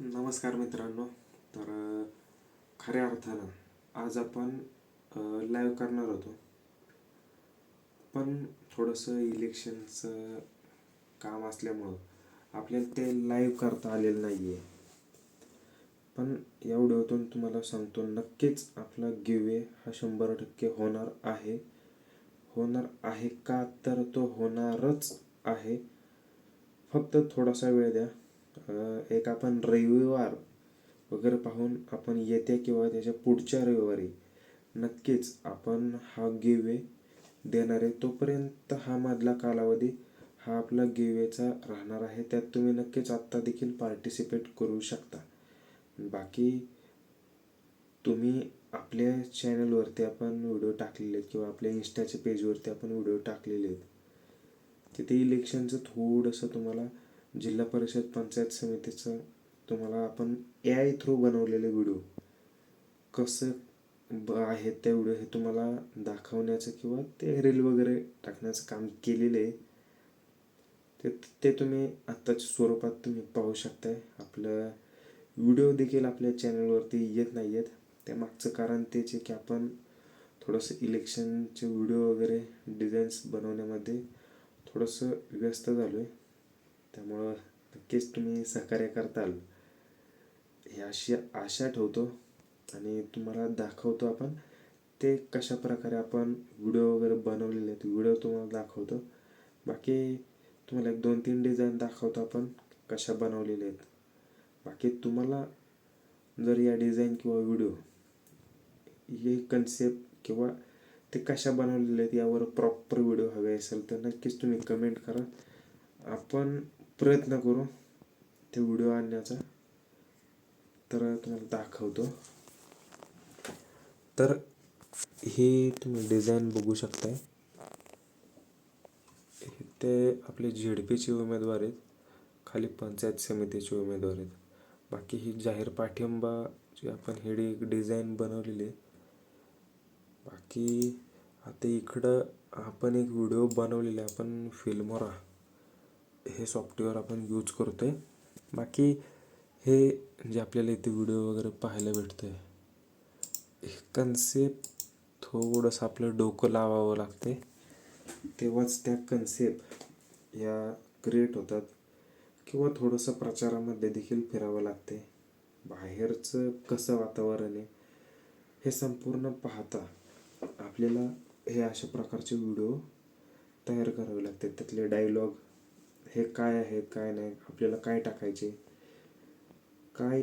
नमस्कार मित्रांनो. तर खऱ्या अर्थानं आज आपण लाईव्ह करणार होतो, पण थोडंसं इलेक्शनचं काम असल्यामुळं आपल्याला ते लाईव्ह करता आलेलं नाही आहे. पण या व्हिडिओतून तुम्हाला सांगतो, नक्कीच आपला गिवे हा 100% होणार आहे का, तर तो होणारच आहे. फक्त थोडासा वेळ द्या. एक आपण रविवार वगैरे पाहून आपण येत्या किंवा त्याच्या पुढच्या रविवारी नक्कीच आपण हा गिवे देणार आहे. तोपर्यंत हा मधला कालावधी हा आपला गिवेचा राहणार आहे. त्यात तुम्ही नक्कीच आत्ता देखील पार्टिसिपेट करू शकता. बाकी तुम्ही आपल्या चॅनलवरती आपण व्हिडिओ टाकलेले आहेत किंवा आपल्या इंस्टाच्या पेजवरती आपण व्हिडिओ टाकलेले आहेत. तिथे इलेक्शनचं थोडंसं तुम्हाला जिल्हा परिषद पंचायत समितीचं तुम्हाला आपण AI थ्रू बनवलेले व्हिडिओ कसं आहेत त्या व्हिडिओ हे तुम्हाला दाखवण्याचं किंवा ते रील वगैरे टाकण्याचं काम केलेलं आहे. ते तुम्ही आत्ताच्या स्वरूपात तुम्ही पाहू शकताय. आपलं व्हिडिओ देखील आपल्या चॅनलवरती येत नाही आहेत. त्या मागचं कारण तेच आहे की आपण थोडंसं इलेक्शनचे व्हिडिओ वगैरे डिझाईन्स बनवण्यामध्ये थोडंसं व्यस्त झालो आहे. त्यामुळं नक्कीच तुम्ही सहकार्य करताल ही अशी आशा ठेवतो आणि तुम्हाला दाखवतो आपण ते कशा प्रकारे आपण व्हिडिओ वगैरे बनवलेले आहेत. व्हिडिओ तुम्हाला दाखवतो. बाकी तुम्हाला 1-2-3 डिझाईन दाखवतो आपण कशा बनवलेल्या आहेत. बाकी तुम्हाला जर या डिझाईन किंवा व्हिडिओ हे कन्सेप्ट किंवा ते कशा बनवलेले आहेत यावर प्रॉपर व्हिडिओ हवे असेल तर नक्कीच तुम्ही कमेंट करा. आपण प्रयत्न करू ते व्हिडिओ आणण्याचा. तर तुम्हाला दाखवतो. तर हे तुम्ही डिझाईन बघू शकताय. ते आपले ZPचे उमेदवार आहेत, खाली पंचायत समितीचे उमेदवार आहेत. बाकी ही जाहीर पाठिंबा जी आपण ही डिझाईन बनवलेली आहे. बाकी आता इकडं आपण एक व्हिडिओ बनवलेला आहे. आपण फिल्मोरा हे सॉफ्टवेअर आपण यूज करतो आहे. बाकी हे जे आपल्याला इथे व्हिडिओ वगैरे पाहायला भेटतं आहे, हे कन्सेप्ट थोडंसं आपलं डोकं लावावं लागते, तेव्हाच त्या कन्सेप्ट या क्रिएट होतात. किंवा थोडंसं प्रचारामध्ये देखील फिरावं लागते. बाहेरचं कसं वातावरण आहे हे संपूर्ण पाहता आपल्याला हे अशा प्रकारचे व्हिडिओ तयार करावे लागते. त्यातले डायलॉग हे काय आहे काय नाही, आपल्याला काय टाकायचे, काय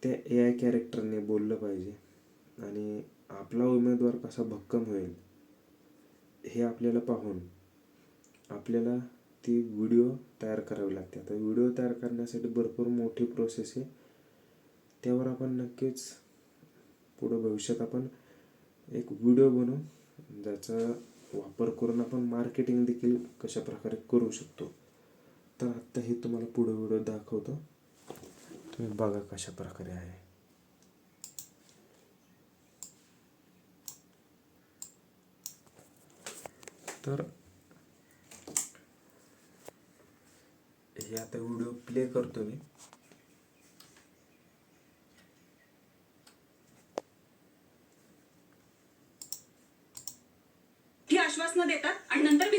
त्या AI कॅरेक्टरने बोललं पाहिजे आणि आपला उमेदवार कसा भक्कम होईल हे आपल्याला पाहून आपल्याला ती व्हिडिओ तयार करावी लागते. आता व्हिडिओ तयार करण्यासाठी भरपूर मोठी प्रोसेस आहे. त्यावर आपण नक्कीच पुढं भविष्यात आपण एक व्हिडिओ बनवू, ज्याचा वापर करून आपण मार्केटिंग देखील कशा प्रकारे करू शकतो. तर आत्ता हे तुम्हाला पुढं व्हिडिओ दाखवतो, तुम्ही बघा कशा प्रकारे आहे. तर हे आता व्हिडिओ प्ले करतो मी. ही आश्वासनं देतात आणि नंतर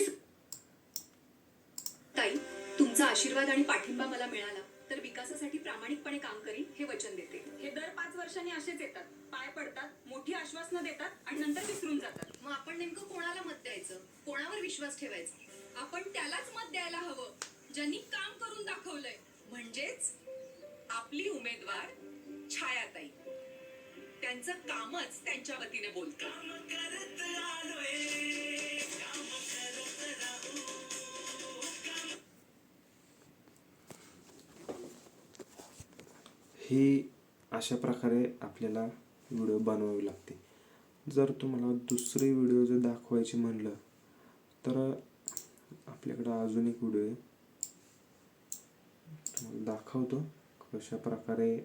ताई, तुमचा आशीर्वाद आणि पाठिंबा मला मिळाला तर विकासासाठी प्रामाणिकपणे काम करीन हे वचन देते. हे दर 5 वर्षांनी असेच येतात, पाय पडतात, मोठी आश्वासनं देतात आणि नंतर विसरून जातात. मग आपण नेमकं कोणाला मत द्यायचं, कोणावर विश्वास ठेवायचा? आपण त्यालाच मत द्यायला हवं ज्यांनी काम करून दाखवलंय. म्हणजेच आपली उमेदवार छायाताई. त्यांचं कामच त्यांच्या वतीने बोलतं. ही अशा प्रकारे आपल्याला व्हिडिओ बनवावी लागते. जर तुम्हाला दुसरी व्हिडिओ जर दाखवायची म्हणलं तर आपल्याकडं अजून एक व्हिडिओ आहे, तुम्हाला दाखवतो कशा प्रकारे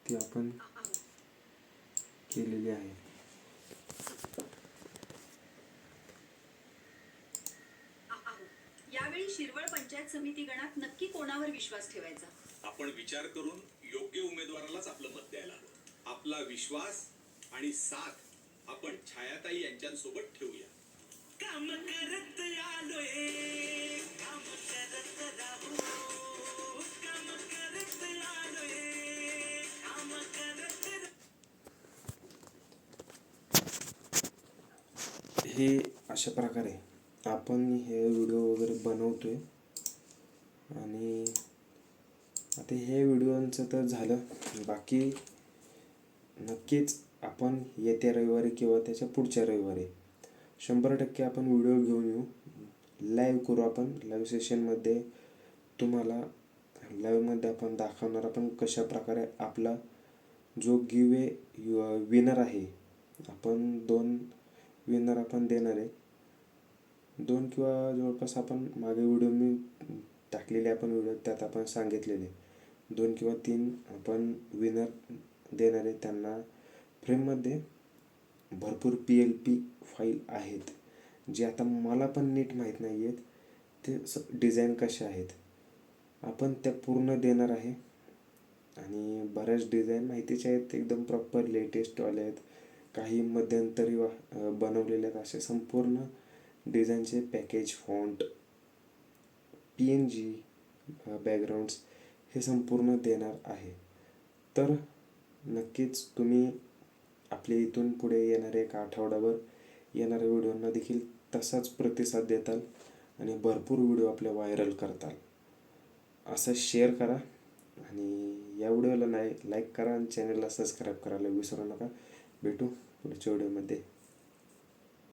ती आपण केलेली आहे. यावेळी शिरवळ पंचायत समिती गणात नक्की कोणावर विश्वास ठेवायचा? आपण विचार करून योग्य उमेदवारालाच आपलं मत द्यायला हवं. आपला विश्वास आणि साथ आपण छायाताई यांच्यासोबत ठेवूया. काम करत आलोय, काम करत राहू, काम करत आलोय, काम करत. हे अशा प्रकारे आपण हे व्हिडिओ वगैरे बनवतोय. आणि आता हे व्हिडिओंचं तर झालं, बाकी नक्कीच आपण येत्या रविवारी किंवा त्याच्या पुढच्या रविवारी 100% आपण व्हिडिओ घेऊन येऊ. लाईव्ह करू आपण. लाईव्ह सेशनमध्ये तुम्हाला लाईव्हमध्ये आपण दाखवणार आपण कशा प्रकारे आपला जो गिवे विनर आहे, आपण 2 विनर आपण देणार आहे. 2 किंवा जवळपास आपण मागे व्हिडिओ मी टाकलेले आपण व्हिडिओ त्यात आपण सांगितलेले 2 किंवा 3 आपण विनर देणार आहे. त्यांना फ्रेममध्ये भरपूर PLP फाईल आहेत, जे आता मला पण नीट माहीत नाही आहेत ते डिझाईन कशा आहेत. आपण त्या पूर्ण देणार आहे. आणि बऱ्याच डिझाईन माहितीच्या आहेत, एकदम प्रॉपर लेटेस्टवाले आहेत, काही मध्यंतरी बनवलेले आहेत. असे संपूर्ण डिझाईनचे पॅकेज, फॉन्ट, PNG बॅकग्राऊंड्स हे संपूर्ण देणार आहे. तर नक्कीच तुम्ही आपल्या इथून पुढे येणाऱ्या 1 आठवड्यावर येणाऱ्या व्हिडिओंना देखील तसाच प्रतिसाद देताल आणि भरपूर व्हिडिओ आपले व्हायरल करताल. असं शेअर करा आणि या व्हिडिओला लाईक करा आणि चॅनलला सबस्क्राईब करायला विसरू नका. भेटू पुढच्या व्हिडिओमध्ये.